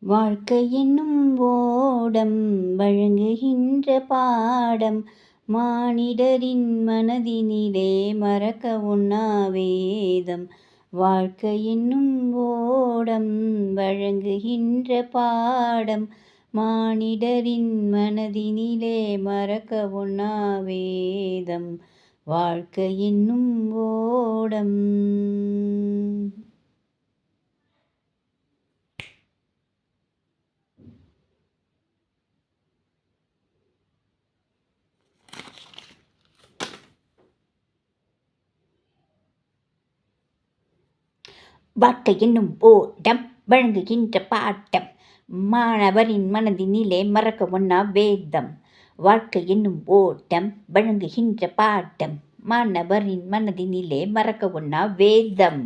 வாழ்க்கை என்னும் ஓடம் வழங்குகின்ற பாடம் மானிடரின் மனதினிலே மறக்க ஒண்ணா வேதம். வாழ்க்கை என்னும் ஓடம் வழங்குகின்ற பாடம் மானிடரின் மனதினிலே மறக்க ஒண்ணா வேதம். வாழ்க்கை என்னும் ஓடம். வாழ்க்கை என்னும் ஓடம் வழங்குகின்ற பாடம் மாணவரின் மனதினிலே மறக்க ஒண்ணா வேதம். வாழ்க்கை என்னும் ஓடம் வழங்குகின்ற பாடம் மாணவரின் மனதினிலே மறக்க ஒண்ணா வேதம்.